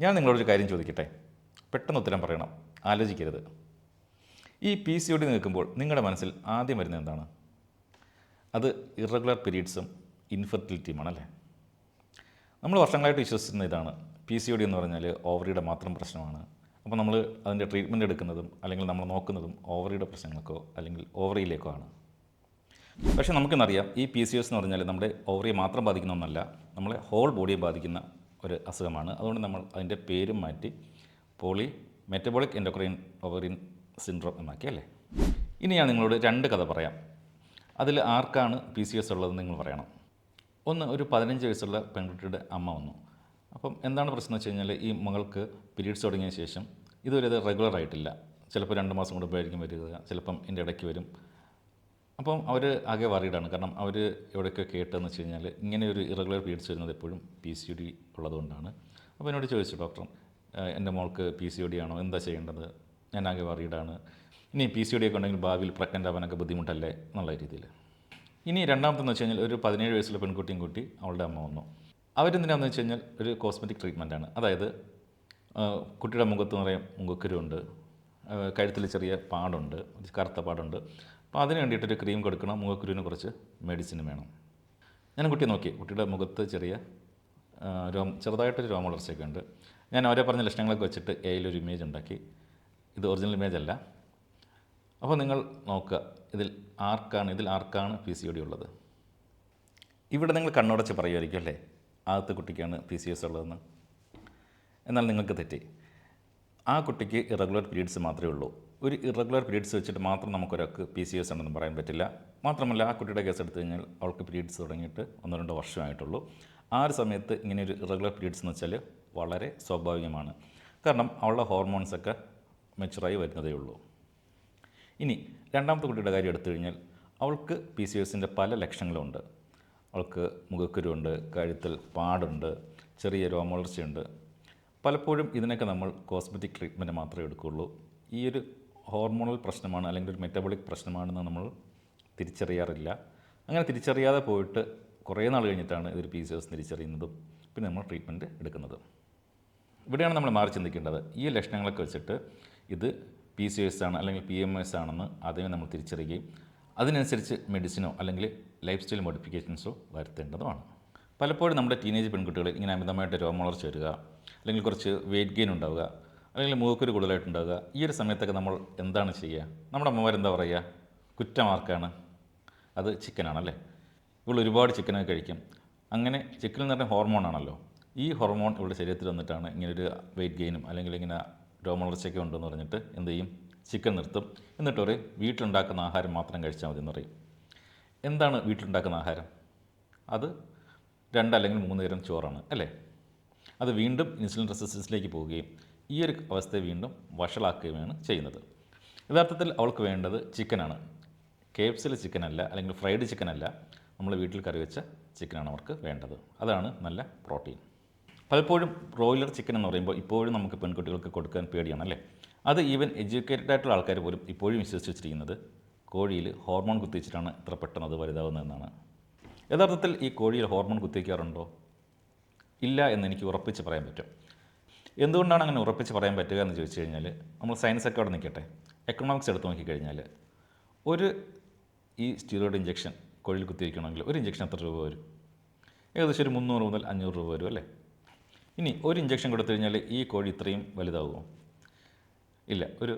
ഞാൻ നിങ്ങളോടൊരു കാര്യം ചോദിക്കട്ടെ, പെട്ടെന്ന് ഉത്തരം പറയണം, ആലോചിക്കരുത്. ഈ PCOD നിൽക്കുമ്പോൾ നിങ്ങളുടെ മനസ്സിൽ ആദ്യം വരുന്നത് എന്താണ്? അത് ഇറഗുലർ പീരീഡ്സും ഇൻഫെർട്ടിലിറ്റിയുമാണല്ലേ. നമ്മൾ വർഷങ്ങളായിട്ട് വിശ്വസിക്കുന്ന ഇതാണ്, PCOD എന്ന് പറഞ്ഞാൽ ഓവറിയുടെ മാത്രം പ്രശ്നമാണ്. അപ്പോൾ നമ്മൾ അതിൻ്റെ ട്രീറ്റ്മെൻറ്റ് എടുക്കുന്നതും അല്ലെങ്കിൽ നമ്മൾ നോക്കുന്നതും ഓവറിയുടെ പ്രശ്നങ്ങൾക്കോ അല്ലെങ്കിൽ ഓവറിയിലേക്കോ ആണ്. പക്ഷേ നമുക്കെന്നറിയാം, ഈ PCOS എന്ന് പറഞ്ഞാൽ നമ്മുടെ ഓവറിയെ മാത്രം ബാധിക്കുന്ന ഒന്നല്ല, നമ്മളെ ഹോൾ ബോഡിയെ ബാധിക്കുന്ന ഒരു അസുഖമാണ്. അതുകൊണ്ട് നമ്മൾ അതിൻ്റെ പേരും മാറ്റി മെറ്റബോളിക് എൻഡോക്രൈൻ ഓവറിൻ സിൻഡ്രോം എന്നാക്കി അല്ലേ. ഇനി ഞാൻ നിങ്ങളോട് 2 കഥ പറയാം. അതിൽ ആർക്കാണ് PCOS ഉള്ളതെന്ന് നിങ്ങൾ പറയണം. ഒന്ന്, ഒരു 15 വയസ്സുള്ള പെൺകുട്ടിയുടെ അമ്മ വന്നു. അപ്പം എന്താണ് പ്രശ്നം എന്ന് വെച്ച് കഴിഞ്ഞാൽ, ഈ മകൾക്ക് പീരീഡ്സ് തുടങ്ങിയ ശേഷം ഇതുവരെ അത് റെഗുലർ ആയിട്ടില്ല. ചിലപ്പോൾ 2 മാസം കൂടുമ്പോഴായിരിക്കും വരിക, ചിലപ്പം എൻ്റെ ഇടയ്ക്ക് വരും. അപ്പം അവർ ആകെ വറീഡാണ്. കാരണം അവർ എവിടെയൊക്കെ കേട്ടതെന്ന് വെച്ച് കഴിഞ്ഞാൽ, ഇങ്ങനെ ഒരു ഇറഗുലർ പീരീഡ്സ് വരുന്നത് എപ്പോഴും PCOD ഉള്ളതുകൊണ്ടാണ്. അപ്പോൾ എന്നോട് ചോദിച്ചു, ഡോക്ടർ, എൻ്റെ മോൾക്ക് PCOD ആണോ, എന്താ ചെയ്യേണ്ടത്, ഞാൻ ആകെ വറീഡാണ്, ഇനി PCOD ഒക്കെ ഉണ്ടെങ്കിൽ ഭാവിയിൽ പ്രഗ്നൻ്റ് ആവാനൊക്കെ ബുദ്ധിമുട്ടല്ലേ എന്നുള്ള രീതിയിൽ. ഇനി രണ്ടാമത്തെന്ന് വെച്ച് കഴിഞ്ഞാൽ, ഒരു 17 വയസ്സുള്ള പെൺകുട്ടിയും കൂട്ടി അവളുടെ അമ്മ വന്നു. അവരെന്തിനാണെന്ന് വെച്ച് കഴിഞ്ഞാൽ ഒരു കോസ്മെറ്റിക് ട്രീറ്റ്മെൻറ്റാണ്. അതായത് കുട്ടിയുടെ മുഖത്ത് നിറയെ മുഖക്കുരുണ്ട്, കഴുത്തിൽ ചെറിയ പാടുണ്ട്, കറുത്ത പാടുണ്ട്. അപ്പോൾ അതിന് വേണ്ടിയിട്ടൊരു ക്രീം കൊടുക്കണം, മുഖക്കുരുവിന് കുറച്ച് മെഡിസിനും വേണം. ഞാൻ കുട്ടിയെ നോക്കി, കുട്ടിയുടെ മുഖത്ത് ചെറുതായിട്ടൊരു രോമവളർച്ചയൊക്കെ ഉണ്ട്. ഞാൻ അവരെ പറഞ്ഞ ലക്ഷണങ്ങളൊക്കെ വെച്ചിട്ട് ഒരു ഇമേജ് ഉണ്ടാക്കി. ഇത് ഒറിജിനൽ ഇമേജ് അല്ല. അപ്പോൾ നിങ്ങൾ നോക്കുക, ഇതിൽ ആർക്കാണ് PCOD ഉള്ളത്. ഇവിടെ നിങ്ങൾ കണ്ണുടച്ച് പറയുമായിരിക്കും അല്ലേ, ആദ്യത്തെ കുട്ടിക്കാണ് PCOS ഉള്ളതെന്ന്. എന്നാൽ നിങ്ങൾക്ക് തെറ്റി. ആ കുട്ടിക്ക് ഇറഗുലർ പീരീഡ്സ് മാത്രമേ ഉള്ളൂ. ഒരു ഇറഗുലർ പീരീഡ്സ് വെച്ചിട്ട് മാത്രം നമുക്കൊരാൾക്ക് PCOS ഉണ്ടെന്ന് പറയാൻ പറ്റില്ല. മാത്രമല്ല, ആ കുട്ടിയുടെ കേസ് എടുത്തു കഴിഞ്ഞാൽ അവൾക്ക് പീരീഡ്സ് തുടങ്ങിയിട്ട് 1-2 വർഷമായിട്ടുള്ളൂ. ആ ഒരു സമയത്ത് ഇങ്ങനെ ഒരു ഇറഗുലർ പീരീഡ്സ് എന്ന് വെച്ചാൽ വളരെ സ്വാഭാവികമാണ്. കാരണം അവളുടെ ഹോർമോൺസൊക്കെ മെച്ചുറായി വരുന്നതേ ഉള്ളൂ. ഇനി രണ്ടാമത്തെ കുട്ടിയുടെ കാര്യം എടുത്തു കഴിഞ്ഞാൽ, അവൾക്ക് PCOSൻ്റെ പല ലക്ഷണങ്ങളുണ്ട്. അവൾക്ക് മുഖക്കുരുണ്ട്, കഴുത്തിൽ പാടുണ്ട്, ചെറിയ രോമവളർച്ചയുണ്ട്. പലപ്പോഴും ഇതിനൊക്കെ നമ്മൾ കോസ്മെറ്റിക് ട്രീറ്റ്മെൻറ്റ് മാത്രമേ എടുക്കുകയുള്ളൂ. ഈ ഒരു ഹോർമോണൽ പ്രശ്നമാണ് അല്ലെങ്കിൽ ഒരു മെറ്റബോളിക് പ്രശ്നമാണെന്ന് നമ്മൾ തിരിച്ചറിയാറില്ല. അങ്ങനെ തിരിച്ചറിയാതെ പോയിട്ട് കുറേ നാൾ കഴിഞ്ഞിട്ടാണ് ഇതൊരു PCOS തിരിച്ചറിയുന്നതും പിന്നെ നമ്മൾ ട്രീറ്റ്മെൻറ്റ് എടുക്കുന്നതും. ഇവിടെയാണ് നമ്മൾ മാറി ചിന്തിക്കേണ്ടത്. ഈ ലക്ഷണങ്ങളൊക്കെ വെച്ചിട്ട് ഇത് PCOS ആണ് അല്ലെങ്കിൽ PMS ആണെന്ന് ആദ്യമേ നമ്മൾ തിരിച്ചറിയുകയും അതിനനുസരിച്ച് മെഡിസിനോ അല്ലെങ്കിൽ ലൈഫ് സ്റ്റൈൽ മോഡിഫിക്കേഷൻസോ വരുത്തേണ്ടതുമാണ്. പലപ്പോഴും നമ്മുടെ ടീനേജ് പെൺകുട്ടികളിൽ ഇങ്ങനെ അമിതമായിട്ട് രോമവളർച്ച വരിക, അല്ലെങ്കിൽ കുറച്ച് വെയിറ്റ് ഗെയിൻ ഉണ്ടാവുക, അല്ലെങ്കിൽ മൂക്കൊരു കൂടുതലായിട്ടുണ്ടാവുക. ഈ ഒരു സമയത്തൊക്കെ നമ്മൾ എന്താണ് ചെയ്യുക? നമ്മുടെ അമ്മമാരെന്താ പറയുക? കുറ്റമാർക്കാണ്? അത് ചിക്കനാണല്ലേ. ഇവൾ ഒരുപാട് ചിക്കനൊക്കെ കഴിക്കും. അങ്ങനെ ചിക്കൻ എന്ന് പറഞ്ഞാൽ ഹോർമോണാണല്ലോ. ഈ ഹോർമോൺ ഇവളുടെ ശരീരത്തിൽ വന്നിട്ടാണ് ഇങ്ങനൊരു വെയിറ്റ് ഗെയിനും അല്ലെങ്കിൽ ഇങ്ങനെ രോമവളർച്ചയൊക്കെ ഉണ്ടെന്ന് പറഞ്ഞിട്ട് എന്ത് ചെയ്യും? ചിക്കൻ നിർത്തും. എന്നിട്ട് ഒരു വീട്ടിലുണ്ടാക്കുന്ന ആഹാരം മാത്രം കഴിച്ചാൽ മതി എന്ന് പറയും. എന്താണ് വീട്ടിലുണ്ടാക്കുന്ന ആഹാരം? അത് 2 അല്ലെങ്കിൽ 3 നേരം ചോറാണ് അല്ലേ. അത് വീണ്ടും ഇൻസുലിൻ റെസിസ്റ്റൻസിലേക്ക് പോവുകയും ഈ ഒരു അവസ്ഥയെ വീണ്ടും വഷളാക്കുകയുമാണ് ചെയ്യുന്നത്. യഥാർത്ഥത്തിൽ അവൾക്ക് വേണ്ടത് ചിക്കനാണ്. KFCയിൽ ചിക്കനല്ല, അല്ലെങ്കിൽ ഫ്രൈഡ് ചിക്കനല്ല, നമ്മൾ വീട്ടിൽ കറി വെച്ച ചിക്കനാണ് അവർക്ക് വേണ്ടത്. അതാണ് നല്ല പ്രോട്ടീൻ. പലപ്പോഴും ബ്രോയിലർ ചിക്കൻ എന്ന് പറയുമ്പോൾ ഇപ്പോഴും നമുക്ക് പെൺകുട്ടികൾക്ക് കൊടുക്കാൻ പേടിയാണല്ലേ. അത് ഈവൻ എഡ്യൂക്കേറ്റഡ് ആയിട്ടുള്ള ആൾക്കാർ പോലും ഇപ്പോഴും വിശ്വസിച്ച് വെച്ചിരിക്കുന്നത് കോഴിയിൽ ഹോർമോൺ കുത്തിവെച്ചിട്ടാണ് ഇത്ര പെട്ടെന്ന് അത് വലുതാവുന്നതെന്നാണ്. യഥാർത്ഥത്തിൽ ഈ കോഴിയിൽ ഹോർമോൺ കുത്തിവയ്ക്കാറുണ്ടോ? ഇല്ല എന്ന് എനിക്ക് ഉറപ്പിച്ച് പറയാൻ പറ്റും. എന്തുകൊണ്ടാണ് അങ്ങനെ ഉറപ്പിച്ച് പറയാൻ പറ്റുക എന്ന് ചോദിച്ചു കഴിഞ്ഞാൽ, നമ്മൾ സയൻസൊക്കെ അവിടെ നിൽക്കട്ടെ, എക്കണോമിക്സ് എടുത്ത് നോക്കിക്കഴിഞ്ഞാൽ ഈ സ്റ്റീറോയിഡ് ഇഞ്ചക്ഷൻ കോഴിയിൽ കുത്തിവയ്ക്കണമെങ്കിൽ ഒരു ഇഞ്ചക്ഷൻ എത്ര രൂപ വരും? ഏകദേശം ഒരു 300 മുതൽ 500 രൂപ വരും അല്ലേ. ഇനി ഒരു ഇഞ്ചക്ഷൻ കൊടുത്തു കഴിഞ്ഞാൽ ഈ കോഴി ഇത്രയും വലുതാവുമോ? ഇല്ല. ഒരു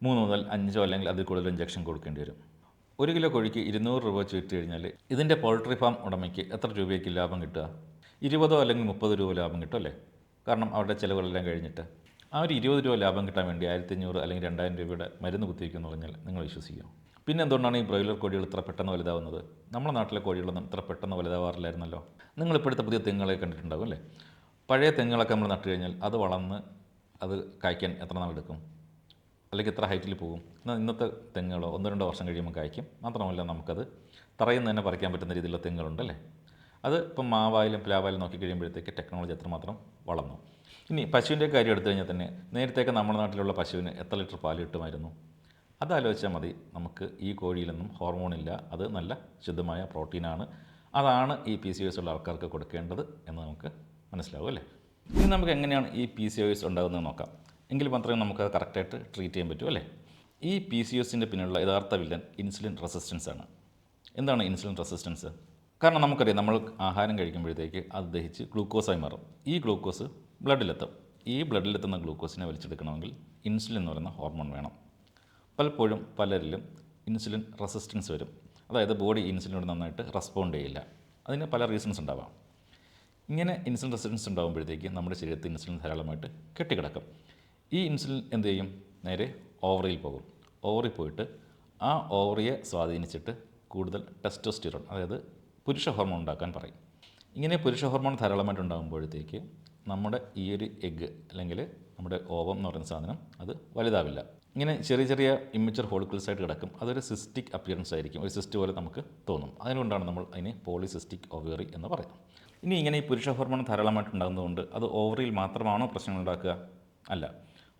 3 മുതൽ 5 അല്ലെങ്കിൽ അതിൽ കൂടുതൽ ഇഞ്ചക്ഷൻ കൊടുക്കേണ്ടി വരും. 1 കിലോ കോഴിക്ക് 200 രൂപ വെച്ച് വിറ്റ് കഴിഞ്ഞാൽ ഇതിൻ്റെ പോൾട്രി ഫാം ഉടമയ്ക്ക് എത്ര രൂപയ്ക്ക് ലാഭം കിട്ടുക? 20 അല്ലെങ്കിൽ 30 രൂപ ലാഭം കിട്ടും അല്ലേ. കാരണം അവരുടെ ചിലവുകളെല്ലാം കഴിഞ്ഞിട്ട് ആ ഒരു 20 രൂപ ലാഭം കിട്ടാൻ വേണ്ടി 1500 അല്ലെങ്കിൽ 2000 രൂപയുടെ മരുന്ന് കുത്തിവയ്ക്കുമെന്ന് പറഞ്ഞാൽ നിങ്ങൾ വിശ്വസിക്കുമോ? പിന്നെ എന്തുകൊണ്ടാണ് ഈ ബ്രോയിലർ കോഴികൾ ഇത്ര പെട്ടെന്ന് വലുതാവുന്നത്? നമ്മുടെ നാട്ടിലെ കോഴികളൊന്നും ഇത്ര പെട്ടെന്ന് വലുതാവാറില്ലായിരുന്നല്ലോ. നിങ്ങളിപ്പോഴത്തെ പുതിയ തെങ്ങുകളെ കണ്ടിട്ടുണ്ടാകും അല്ലേ. പഴയ തെങ്ങുകളൊക്കെ നമ്മൾ നട്ടു കഴിഞ്ഞാൽ അത് വളർന്ന് അത് കായ്ക്കാൻ എത്ര നാളെടുക്കും, അല്ലെങ്കിൽ എത്ര ഹൈറ്റിൽ പോകും? എന്നാൽ ഇന്നത്തെ തെങ്ങുകളോ 1-2 വർഷം കഴിയുമ്പോൾ കായ്ക്കും. മാത്രമല്ല, നമുക്കത് തറയിൽ നിന്ന് തന്നെ പറിക്കാൻ പറ്റുന്ന രീതിയിലുള്ള തെങ്ങുകളുണ്ടല്ലേ. അത് ഇപ്പം മാവായാലും പ്ലാവായാലും നോക്കി കഴിയുമ്പോഴത്തേക്ക് ടെക്നോളജി എത്രമാത്രം വളർന്നു. ഇനി പശുവിൻ്റെ കാര്യം എടുത്തു കഴിഞ്ഞാൽ തന്നെ, നേരത്തെയൊക്കെ നമ്മുടെ നാട്ടിലുള്ള പശുവിന് എത്ര ലിറ്റർ പാൽ കിട്ടുമായിരുന്നു? അതാലോചിച്ചാൽ മതി. നമുക്ക് ഈ കോഴിയിലൊന്നും ഹോർമോണില്ല, അത് നല്ല ശുദ്ധമായ പ്രോട്ടീനാണ്. അതാണ് ഈ PCOS ഉള്ള ആൾക്കാർക്ക് കൊടുക്കേണ്ടത് എന്ന് നമുക്ക് മനസ്സിലാവും അല്ലേ. ഇനി നമുക്ക് എങ്ങനെയാണ് ഈ PCOS ഉണ്ടാകുന്നത് നോക്കാം. എങ്കിൽ മാത്രമേ നമുക്ക് അത് കറക്റ്റായിട്ട് ട്രീറ്റ് ചെയ്യാൻ പറ്റൂ അല്ലേ. ഈ PCOSൻ്റെ പിന്നിലുള്ള യഥാർത്ഥ വില്ലൻ ഇൻസുലിൻ റെസിസ്റ്റൻസ് ആണ്. എന്താണ് ഇൻസുലിൻ റെസിസ്റ്റൻസ്? കാരണം നമുക്കറിയാം, നമ്മൾ ആഹാരം കഴിക്കുമ്പോഴത്തേക്ക് അത് ദഹിച്ച് ഗ്ലൂക്കോസായി മാറും. ഈ ഗ്ലൂക്കോസ് ബ്ലഡിലെത്തും. ഈ ബ്ലഡിലെത്തുന്ന ഗ്ലൂക്കോസിനെ വലിച്ചെടുക്കണമെങ്കിൽ ഇൻസുലിൻ എന്ന് പറയുന്ന ഹോർമോൺ വേണം. പലപ്പോഴും പലരിലും ഇൻസുലിൻ റെസിസ്റ്റൻസ് വരും. അതായത് ബോഡി ഇൻസുലിനോട് നന്നായിട്ട് റെസ്പോണ്ട് ചെയ്യില്ല. അതിന് പല റീസൺസ് ഉണ്ടാവാം. ഇങ്ങനെ ഇൻസുലിൻ റെസിസ്റ്റൻസ് ഉണ്ടാകുമ്പോഴത്തേക്ക് നമ്മുടെ ശരീരത്തിൽ ഇൻസുലിൻ ധാരാളമായിട്ട് കെട്ടിക്കിടക്കും. ഈ ഇൻസുലിൻ എന്ത് ചെയ്യും? നേരെ ഓവറിയിൽ പോകും. ഓവറിൽ പോയിട്ട് ആ ഓവറിയെ സ്വാധീനിച്ചിട്ട് കൂടുതൽ ടെസ്റ്റോസ്റ്റിറോൺ, അതായത് പുരുഷ ഹോർമോൺ ഉണ്ടാക്കാൻ പറയും. ഇങ്ങനെ പുരുഷ ഹോർമോൺ ധാരാളമായിട്ട് ഉണ്ടാകുമ്പോഴത്തേക്ക് നമ്മുടെ ഈ ഒരു എഗ്ഗ് അല്ലെങ്കിൽ നമ്മുടെ ഓവം എന്ന് പറയുന്ന സാധനം അത് വലുതാവില്ല. ഇങ്ങനെ ചെറിയ ചെറിയ ഇമ്മച്ചുർ ഫോളിക്കിൾസ് ആയിട്ട് കിടക്കും. അതൊരു സിസ്റ്റിക് അപ്പിയറൻസ് ആയിരിക്കും. ഒരു സിസ്റ്റ് പോലെ നമുക്ക് തോന്നും. അതുകൊണ്ടാണ് നമ്മൾ അതിനെ പോളിസിസ്റ്റിക് ഒവേറി എന്ന് പറയുന്നത്. ഇനി ഇങ്ങനെ ഈ പുരുഷ ഹോർമോൺ ധാരാളമായിട്ട് ഉണ്ടാകുന്നതുകൊണ്ട് അത് ഓവറിയിൽ മാത്രമാണോ പ്രശ്നങ്ങൾ ഉണ്ടാക്കുക? അല്ല.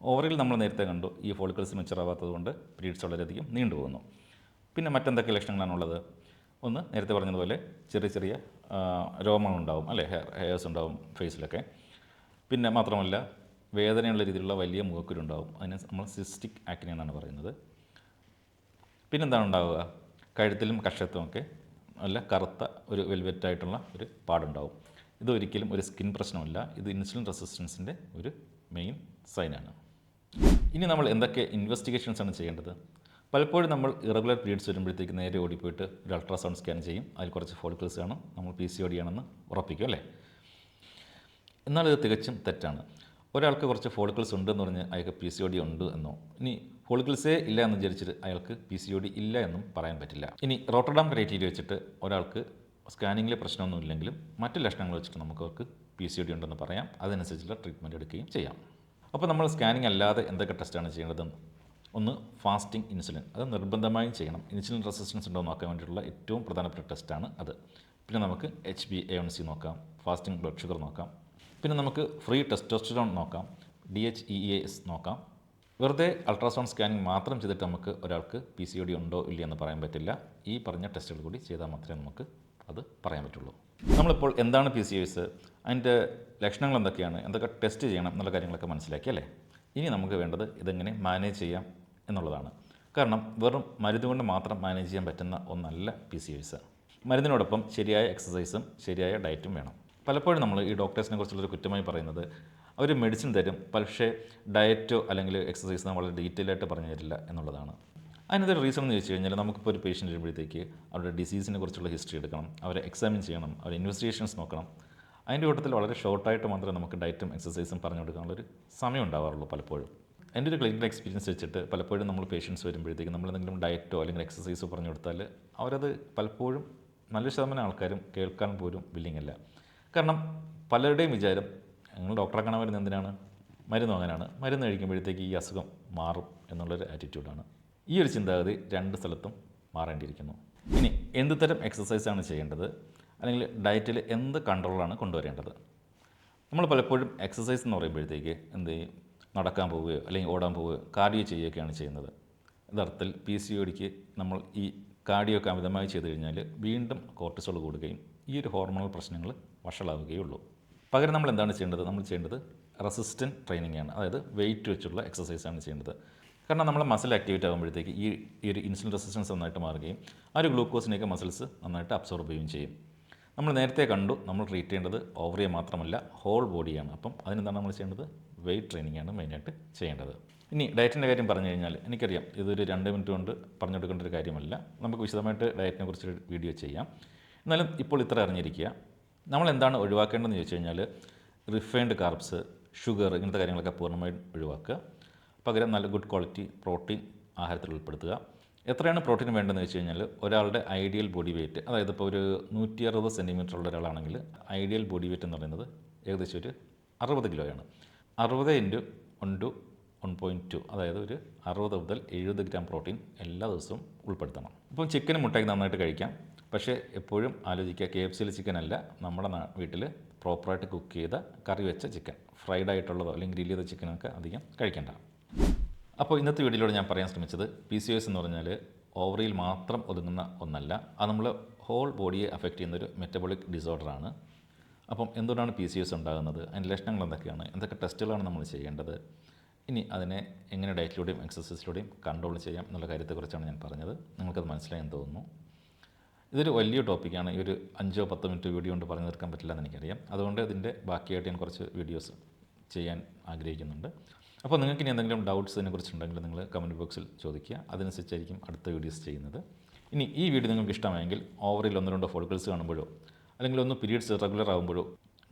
ഓവറിയിൽ നമ്മൾ നേരത്തെ കണ്ടു, ഈ ഫോളിക്കിൾസ് മെച്ചർ ആവാത്തത് കൊണ്ട് പീരീഡ്സ് വളരെയധികം നീണ്ടുപോകുന്നു. പിന്നെ മറ്റെന്തൊക്കെ ലക്ഷണങ്ങളാണുള്ളത്? ഒന്ന്, നേരത്തെ പറഞ്ഞതുപോലെ ചെറിയ ചെറിയ രോമങ്ങളുണ്ടാവും അല്ലേ, ഹെയർസ് ഉണ്ടാവും ഫേസിലൊക്കെ. പിന്നെ മാത്രമല്ല വേദനയുള്ള രീതിയിലുള്ള വലിയ മുഖക്കുരുണ്ടാവും. അതിനെ നമ്മൾ സിസ്റ്റിക് ആക്നെ എന്നാണ് പറയുന്നത്. പിന്നെന്താണ് ഉണ്ടാവുക? കഴുത്തിലും കക്ഷത്തുമൊക്കെ നല്ല കറുത്ത ഒരു വെൽവെറ്റായിട്ടുള്ള ഒരു പാടുണ്ടാവും. ഇതൊരിക്കലും ഒരു സ്കിൻ പ്രശ്നമല്ല. ഇത് ഇൻസുലിൻ റെസിസ്റ്റൻസിൻ്റെ ഒരു മെയിൻ സൈനാണ്. ഇനി നമ്മൾ എന്തൊക്കെ ഇൻവെസ്റ്റിഗേഷൻസാണ് ചെയ്യേണ്ടത്? പലപ്പോഴും നമ്മൾ ഇറഗുലർ പീരീഡ്സ് വരുമ്പോഴത്തേക്ക് നേരെ ഓടിപ്പോയിട്ട് ഒരു അൾട്രാസൗണ്ട് സ്കാൻ ചെയ്യും. അതിൽ കുറച്ച് ഫോളിക്കിൾസ് കാണും. നമ്മൾ PCOD ആണെന്ന് ഉറപ്പിക്കും അല്ലേ. എന്നാൽ ഇത് തികച്ചും തെറ്റാണ്. ഒരാൾക്ക് കുറച്ച് ഫോളിക്കിൾസ് ഉണ്ടെന്ന് പറഞ്ഞ് അയാൾക്ക് PCOD ഉണ്ട് എന്നോ, ഇനി ഫോളിക്കിൾസേ ഇല്ല എന്ന് വിചാരിച്ചിട്ട് അയാൾക്ക് PCOD ഇല്ല എന്നും പറയാൻ പറ്റില്ല. ഇനി റോട്ടർഡാം ക്രൈറ്റീരിയ വെച്ചിട്ട് ഒരാൾക്ക് സ്കാനിങ്ങിൽ പ്രശ്നമൊന്നുമില്ലെങ്കിലും മറ്റ് ലക്ഷണങ്ങൾ വെച്ചിട്ട് നമുക്ക് അവർക്ക് PCOD ഉണ്ടെന്ന് പറയാം. അതനുസരിച്ചുള്ള ട്രീറ്റ്മെൻറ്റ് എടുക്കുകയും ചെയ്യാം. അപ്പോൾ നമ്മൾ സ്കാനിങ് അല്ലാതെ എന്തൊക്കെ ടെസ്റ്റാണ് ചെയ്യേണ്ടതെന്ന്? ഒന്ന്, ഫാസ്റ്റിംഗ് ഇൻസുലിൻ. അത് നിർബന്ധമായും ചെയ്യണം. ഇൻസുലിൻ റെസിസ്റ്റൻസ് ഉണ്ടോ നോക്കാൻ വേണ്ടിയിട്ടുള്ള ഏറ്റവും പ്രധാനപ്പെട്ട ടെസ്റ്റാണ് അത്. പിന്നെ നമുക്ക് HbA1c നോക്കാം, ഫാസ്റ്റിംഗ് ബ്ലഡ് ഷുഗർ നോക്കാം. പിന്നെ നമുക്ക് ഫ്രീ ടെസ്റ്റോസ്റ്ററോൺ നോക്കാം, DHEAS നോക്കാം. വെറുതെ അൾട്രാസൗണ്ട് സ്കാനിങ് മാത്രം ചെയ്തിട്ട് നമുക്ക് ഒരാൾക്ക് PCOD ഉണ്ടോ ഇല്ല എന്ന് പറയാൻ പറ്റില്ല. ഈ പറഞ്ഞ ടെസ്റ്റുകൾ കൂടി ചെയ്താൽ മാത്രമേ നമുക്ക് അത് പറയാൻ പറ്റുള്ളൂ. നമ്മളിപ്പോൾ എന്താണ് PCOS, അതിൻ്റെ ലക്ഷണങ്ങൾ എന്തൊക്കെയാണ്, എന്തൊക്കെ ടെസ്റ്റ് ചെയ്യണം എന്നുള്ള കാര്യങ്ങളൊക്കെ മനസ്സിലാക്കി അല്ലേ. ഇനി നമുക്ക് വേണ്ടത് ഇതെങ്ങനെ മാനേജ് ചെയ്യാം എന്നുള്ളതാണ്. കാരണം വെറും മരുന്ന് കൊണ്ട് മാത്രം മാനേജ് ചെയ്യാൻ പറ്റുന്ന ഒന്നല്ല PCOS. മരുന്നിനോടൊപ്പം ശരിയായ എക്സസൈസും ശരിയായ ഡയറ്റും വേണം. പലപ്പോഴും നമ്മൾ ഈ ഡോക്ടേഴ്സിനെ കുറിച്ചുള്ളൊരു കുറ്റമായി പറയുന്നത് അവർ മെഡിസിൻ തരും, പക്ഷേ ഡയറ്റോ അല്ലെങ്കിൽ എക്സസൈസോ വളരെ ഡീറ്റെയിൽ ആയിട്ട് പറഞ്ഞു തരില്ല എന്നുള്ളതാണ്. അതിനൊരു റീസൺ എന്ന് ചോദിച്ചു കഴിഞ്ഞാൽ, നമുക്കിപ്പോൾ ഒരു പേഷ്യൻ്റ് വരുമ്പോഴത്തേക്ക് അവരുടെ ഡിസീസിനെ കുറിച്ചുള്ള ഹിസ്റ്ററി എടുക്കണം, അവരെ എക്സാമിൻ ചെയ്യണം, അവരെ ഇൻവെസ്റ്റിഗേഷൻസ് നോക്കണം. അതിൻ്റെ കൂട്ടത്തിൽ വളരെ ഷോർട്ടായിട്ട് മാത്രമേ നമുക്ക് ഡയറ്റും എക്സസൈസും പറഞ്ഞു കൊടുക്കാനുള്ളൊരു സമയം ഉണ്ടാവാറുള്ളൂ പലപ്പോഴും. എൻ്റെ ഒരു ക്ലിനിക്കൽ എക്സ്പീരിയൻസ് വെച്ചിട്ട് പലപ്പോഴും നമ്മൾ പേഷ്യൻസ് വരുമ്പോഴത്തേക്ക് നമ്മളെന്തെങ്കിലും ഡയറ്റോ അല്ലെങ്കിൽ എക്സസൈസോ പറഞ്ഞു കൊടുത്താൽ അവരത് പലപ്പോഴും നല്ല ശതമാനം ആൾക്കാരും കേൾക്കാൻ പോലും വില്ലിങ് അല്ല. കാരണം പലരുടെയും വിചാരം നിങ്ങൾ ഡോക്ടറെ കാണാൻ വരുന്നത് എന്തിനാണ്? മരുന്ന് വാങ്ങാനാണ്. മരുന്ന് കഴിക്കുമ്പോഴത്തേക്ക് ഈ അസുഖം മാറും എന്നുള്ളൊരു ആറ്റിറ്റ്യൂഡാണ്. ഈ ഒരു ചിന്താഗതി രണ്ട് സ്ഥലത്തും മാറേണ്ടിയിരിക്കുന്നു. ഇനി എന്ത് തരം എക്സസൈസാണ് ചെയ്യേണ്ടത്, അല്ലെങ്കിൽ ഡയറ്റിൽ എന്ത് കൺട്രോളാണ് കൊണ്ടുവരേണ്ടത്? നമ്മൾ പലപ്പോഴും എക്സസൈസ് എന്ന് പറയുമ്പോഴത്തേക്ക് എന്ത് ചെയ്യും? നടക്കാൻ പോവുകയോ അല്ലെങ്കിൽ ഓടാൻ പോവുകയോ കാർഡിയോ ചെയ്യുകയൊക്കെയാണ് ചെയ്യുന്നത്. യഥാർത്ഥത്തിൽ PCODക്ക് നമ്മൾ ഈ കാർഡിയോ ഒക്കെ അമിതമായി ചെയ്തു കഴിഞ്ഞാൽ വീണ്ടും കോർട്ടിസോൾ കൂടുകയും ഈ ഒരു ഹോർമോണൽ പ്രശ്നങ്ങൾ വഷളാവുകയുള്ളൂ. പകരം നമ്മൾ എന്താണ് ചെയ്യേണ്ടത്? നമ്മൾ ചെയ്യേണ്ടത് റെസിസ്റ്റൻറ്റ് ട്രെയിനിങ് ആണ്. അതായത് വെയിറ്റ് വെച്ചുള്ള എക്സസൈസാണ് ചെയ്യേണ്ടത്. കാരണം നമ്മൾ മസിൽ ആക്ടിവേറ്റ് ആകുമ്പോഴത്തേക്ക് ഈ ഒരു ഇൻസുലിൻ റെസിസ്റ്റൻസ് നന്നായിട്ട് മാറുകയും ആ ഒരു ഗ്ലൂക്കോസിനെയൊക്കെ മസിൽസ് നന്നായിട്ട് അബ്സോർബ് ചെയ്യുകയും ചെയ്യും. നമ്മൾ നേരത്തെ കണ്ടു, നമ്മൾ ട്രീറ്റ് ചെയ്യേണ്ടത് ഓവറിയെ മാത്രമല്ല ഹോൾ ബോഡിയാണ്. അപ്പം അതിനെന്താണ് നമ്മൾ ചെയ്യേണ്ടത്? വെയിറ്റ് ട്രെയിനിങ് ആണ് മെയിനായിട്ട് ചെയ്യേണ്ടത്. ഇനി ഡയറ്റിൻ്റെ കാര്യം പറഞ്ഞു കഴിഞ്ഞാൽ, എനിക്കറിയാം ഇതൊരു 2 മിനിറ്റ് കൊണ്ട് പറഞ്ഞു കൊടുക്കേണ്ട ഒരു കാര്യമല്ല. നമുക്ക് വിശദമായിട്ട് ഡയറ്റിനെ കുറിച്ചൊരു വീഡിയോ ചെയ്യാം. എന്നാലും ഇപ്പോൾ ഇത്ര അറിഞ്ഞിരിക്കുക. നമ്മൾ എന്താണ് ഒഴിവാക്കേണ്ടതെന്ന് ചോദിച്ചു കഴിഞ്ഞാൽ, റിഫൈൻഡ് കാർബ്സ്, ഷുഗർ, ഇങ്ങനത്തെ കാര്യങ്ങളൊക്കെ പൂർണ്ണമായും ഒഴിവാക്കുക. പകരം നല്ല ഗുഡ് ക്വാളിറ്റി പ്രോട്ടീൻ ആഹാരത്തിൽ ഉൾപ്പെടുത്തുക. എത്രയാണ് പ്രോട്ടീൻ വേണ്ടതെന്ന് വെച്ച് കഴിഞ്ഞാൽ, ഒരാളുടെ ഐഡിയൽ ബോഡി വെയ്റ്റ്, അതായത് ഇപ്പോൾ ഒരു 160 സെൻറ്റിമീറ്റർ ഉള്ള ഒരാളാണെങ്കിൽ ഐഡിയൽ ബോഡി വെയ്റ്റ് എന്ന് പറയുന്നത് ഏകദേശം ഒരു 60 കിലോയാണ്. 60 × 1/1.2, അതായത് ഒരു 60 മുതൽ 70 ഗ്രാം പ്രോട്ടീൻ എല്ലാ ദിവസവും ഉൾപ്പെടുത്തണം. ഇപ്പം ചിക്കനും മുട്ടയും നന്നായിട്ട് കഴിക്കാം, പക്ഷേ എപ്പോഴും ആലോചിക്കുക, KFCയിലെ ചിക്കൻ അല്ല, നമ്മുടെ വീട്ടിൽ പ്രോപ്പറായിട്ട് കുക്ക് ചെയ്ത കറി വെച്ച ചിക്കൻ, ഫ്രൈഡ് ആയിട്ടുള്ളതോ അല്ലെങ്കിൽ ഗ്രില്ല് ചെയ്ത ചിക്കനൊക്കെ അധികം കഴിക്കേണ്ട. അപ്പോൾ ഇന്നത്തെ വീഡിയോയിലൂടെ ഞാൻ പറയാൻ ശ്രമിച്ചത്, PCOS എന്ന് പറഞ്ഞാൽ ഓവറിയിൽ മാത്രം ഒതുങ്ങുന്ന ഒന്നല്ല. അത് നമ്മൾ ഹോൾ ബോഡിയെ അഫക്റ്റ് ചെയ്യുന്നൊരു മെറ്റബോളിക് ഡിസോർഡറാണ്. അപ്പം എന്തുകൊണ്ടാണ് PCOS ഉണ്ടാകുന്നത്, അതിൻ്റെ ലക്ഷണങ്ങൾ എന്തൊക്കെയാണ്, എന്തൊക്കെ ടെസ്റ്റുകളാണ് നമ്മൾ ചെയ്യേണ്ടത്, ഇനി അതിനെ എങ്ങനെ ഡയറ്റിലൂടെയും എക്സസൈസിലൂടെയും കൺട്രോൾ ചെയ്യാം എന്നുള്ള കാര്യത്തെക്കുറിച്ചാണ് ഞാൻ പറഞ്ഞത്. നിങ്ങൾക്കത് മനസ്സിലായെന്ന് തോന്നുന്നു. ഇതൊരു വലിയ ടോപ്പിക്കാണ്. ഈ ഒരു 5-10 മിനിറ്റ് വീഡിയോ കൊണ്ട് പറഞ്ഞു തീർക്കാൻ പറ്റില്ല എന്ന് എനിക്കറിയാം. അതുകൊണ്ട് ഇതിൻ്റെ ബാക്കിയായിട്ട് ഞാൻ കുറച്ച് വീഡിയോസ് ചെയ്യാൻ ആഗ്രഹിക്കുന്നുണ്ട്. അപ്പോൾ നിങ്ങൾക്ക് ഇനി എന്തെങ്കിലും ഡൗട്ട്സ് ഇതിനെക്കുറിച്ചുണ്ടെങ്കിൽ നിങ്ങൾ കമൻറ്റ് ബോക്സിൽ ചോദിക്കുക. അതനുസരിച്ചായിരിക്കും അടുത്ത വീഡിയോസ് ചെയ്യുന്നത്. ഇനി ഈ വീഡിയോ നിങ്ങൾക്ക് ഇഷ്ടമായെങ്കിൽ ഓവറിൽ 1-2 ഫോളിക്കിൾസ് കാണുമ്പോഴോ അല്ലെങ്കിൽ ഒന്ന് പീരീഡ്സ് ഇറഗുലർ ആകുമ്പോഴോ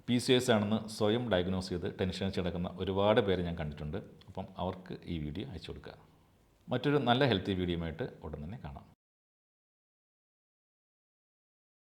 PCOS ആണെന്ന് സ്വയം ഡയഗ്നോസ് ചെയ്ത് ടെൻഷൻ അടിച്ച് കിടക്കുന്ന ഒരുപാട് പേര് ഞാൻ കണ്ടിട്ടുണ്ട്. അപ്പം അവർക്ക് ഈ വീഡിയോ അയച്ചു കൊടുക്കുക. മറ്റൊരു നല്ല ഹെൽത്തി വീഡിയോയുമായിട്ട് ഉടൻ തന്നെ കാണാം.